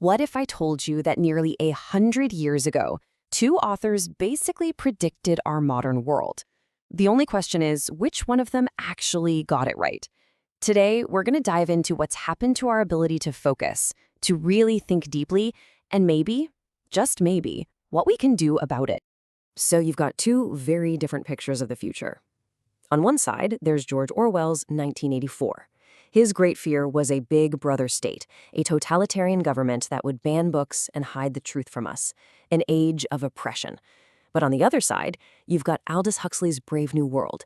What if I told you that nearly 100 years ago, two authors basically predicted our modern world? The only question is, which one of them actually got it right? Today, we're going to dive into what's happened to our ability to focus, to really think deeply, and maybe, just maybe, what we can do about it. So you've got two very different pictures of the future. On one side, there's George Orwell's 1984. His great fear was a big brother state, a totalitarian government that would ban books and hide the truth from us, an age of oppression. But on the other side, you've got Aldous Huxley's Brave New World.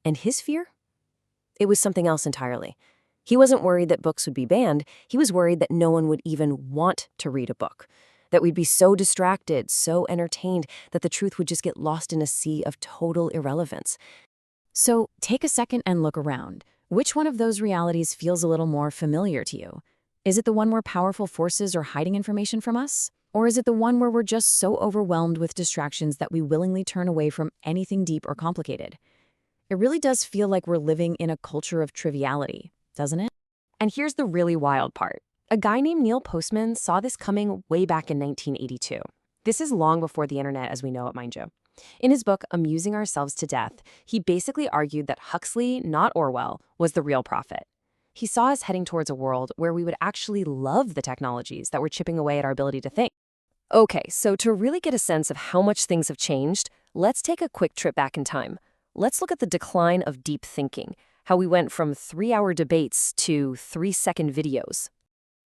And his fear? It was something else entirely. He wasn't worried that books would be banned. He was worried that no one would even want to read a book, that we'd be so distracted, so entertained, that the truth would just get lost in a sea of total irrelevance. So take a second and look around. Which one of those realities feels a little more familiar to you? Is it the one where powerful forces are hiding information from us? Or is it the one where we're just so overwhelmed with distractions that we willingly turn away from anything deep or complicated? It really does feel like we're living in a culture of triviality, doesn't it? And here's the really wild part. A guy named Neil Postman saw this coming way back in 1982. This is long before the internet as we know it, mind you. In his book, Amusing Ourselves to Death, he basically argued that Huxley, not Orwell, was the real prophet. He saw us heading towards a world where we would actually love the technologies that were chipping away at our ability to think. Okay, so to really get a sense of how much things have changed, let's take a quick trip back in time. Let's look at the decline of deep thinking, how we went from 3-hour debates to 3-second videos.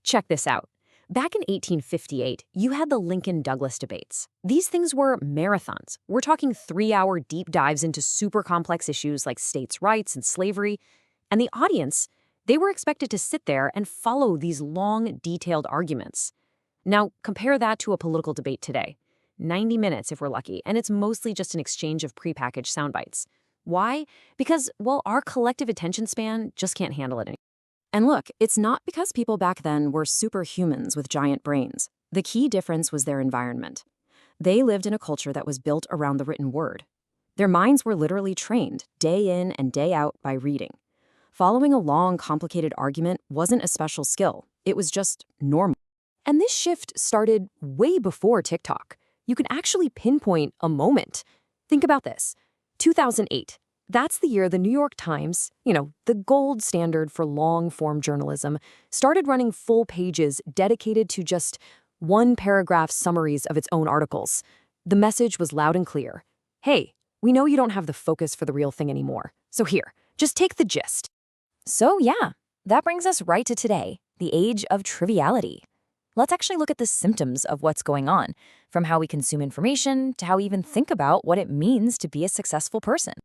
Check this out. Back in 1858, you had the Lincoln-Douglas debates. These things were marathons. We're talking 3-hour deep dives into super complex issues like states' rights and slavery. And the audience, they were expected to sit there and follow these long, detailed arguments. Now, compare that to a political debate today. 90 minutes if we're lucky, and it's mostly just an exchange of prepackaged sound bites. Why? Because, well, our collective attention span just can't handle it anymore. And look, it's not because people back then were superhumans with giant brains. The key difference was their environment. They lived in a culture that was built around the written word. Their minds were literally trained, day in and day out, by reading. Following a long, complicated argument wasn't a special skill. It was just normal. And this shift started way before TikTok. You can actually pinpoint a moment. Think about this. 2008. That's the year the New York Times, the gold standard for long-form journalism, started running full pages dedicated to just one-paragraph summaries of its own articles. The message was loud and clear. Hey, we know you don't have the focus for the real thing anymore. So here, just take the gist. So yeah, that brings us right to today, the age of triviality. Let's actually look at the symptoms of what's going on, from how we consume information to how we even think about what it means to be a successful person.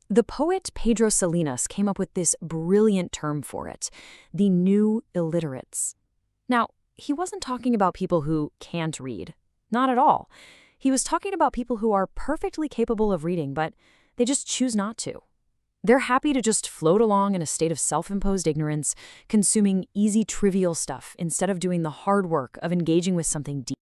The poet Pedro Salinas came up with this brilliant term for it, the new illiterates. Now, he wasn't talking about people who can't read. Not at all. He was talking about people who are perfectly capable of reading, but they just choose not to. They're happy to just float along in a state of self-imposed ignorance, consuming easy, trivial stuff instead of doing the hard work of engaging with something deep.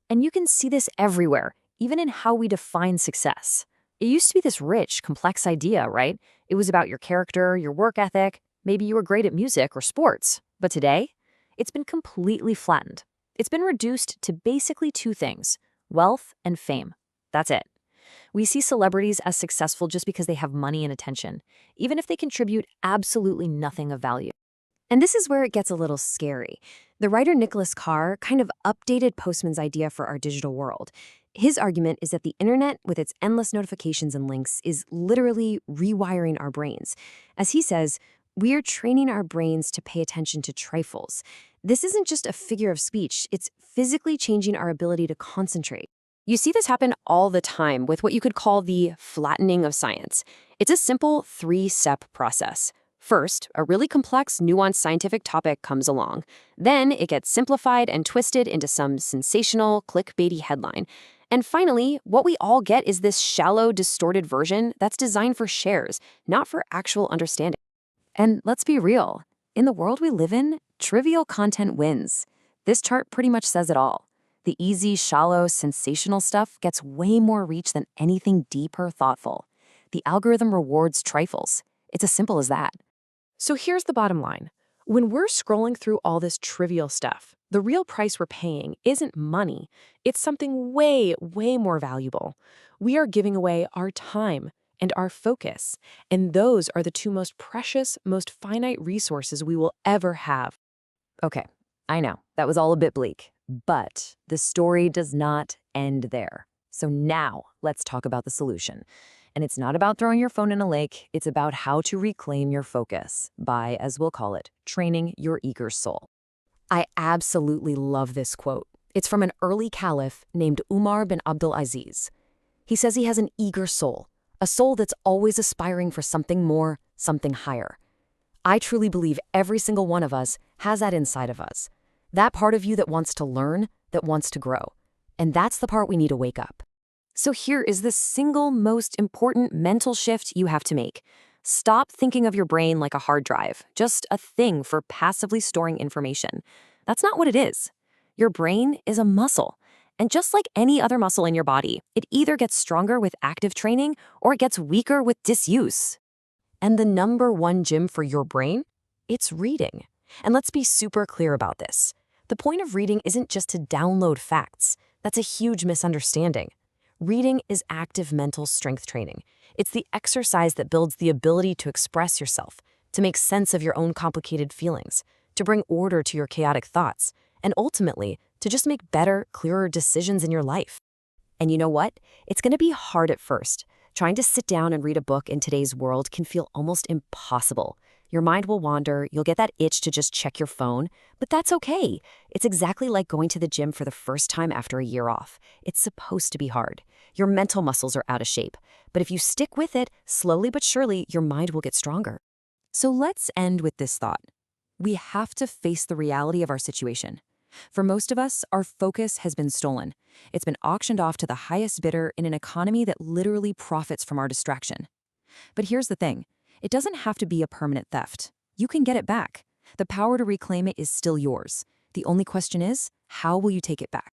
And you can see this everywhere, even in how we define success. It used to be this rich, complex idea, right? It was about your character, your work ethic, maybe you were great at music or sports. But today, it's been completely flattened. It's been reduced to basically two things: wealth and fame. That's it. We see celebrities as successful just because they have money and attention, even if they contribute absolutely nothing of value. And this is where it gets a little scary. The writer Nicholas Carr kind of updated Postman's idea for our digital world. His argument is that the internet, with its endless notifications and links, is literally rewiring our brains. As he says, we are training our brains to pay attention to trifles. This isn't just a figure of speech, it's physically changing our ability to concentrate. You see this happen all the time with what you could call the flattening of science. It's a simple 3-step process. First, a really complex, nuanced scientific topic comes along. Then it gets simplified and twisted into some sensational, clickbaity headline. And finally, what we all get is this shallow, distorted version that's designed for shares, not for actual understanding. And let's be real. In the world we live in, trivial content wins. This chart pretty much says it all. The easy, shallow, sensational stuff gets way more reach than anything deep or thoughtful. The algorithm rewards trifles. It's as simple as that. So here's the bottom line. When we're scrolling through all this trivial stuff, The real price we're paying isn't money. It's something way, way more valuable. We are giving away our time and our focus, and those are the two most precious, most finite resources we will ever have. Okay, I know, that was all a bit bleak, but the story does not end there. So now let's talk about the solution. And it's not about throwing your phone in a lake, it's about how to reclaim your focus by, as we'll call it, training your eager soul. I absolutely love this quote. It's from an early caliph named Umar bin Abdul Aziz. He says he has an eager soul, a soul that's always aspiring for something more, something higher. I truly believe every single one of us has that inside of us. That part of you that wants to learn, that wants to grow. And that's the part we need to wake up. So here is the single most important mental shift you have to make. Stop thinking of your brain like a hard drive, just a thing for passively storing information. That's not what it is. Your brain is a muscle. And just like any other muscle in your body, it either gets stronger with active training or it gets weaker with disuse. And the number one gym for your brain? It's reading. And let's be super clear about this. The point of reading isn't just to download facts. That's a huge misunderstanding. Reading is active mental strength training. It's the exercise that builds the ability to express yourself, to make sense of your own complicated feelings, to bring order to your chaotic thoughts, and ultimately, to just make better, clearer decisions in your life. And you know what? It's going to be hard at first. Trying to sit down and read a book in today's world can feel almost impossible. Your mind will wander, you'll get that itch to just check your phone, but that's okay. It's exactly like going to the gym for the first time after a year off. It's supposed to be hard. Your mental muscles are out of shape, but if you stick with it, slowly but surely, your mind will get stronger. So let's end with this thought. We have to face the reality of our situation. For most of us, our focus has been stolen. It's been auctioned off to the highest bidder in an economy that literally profits from our distraction. But here's the thing. It doesn't have to be a permanent theft. You can get it back. The power to reclaim it is still yours. The only question is, how will you take it back?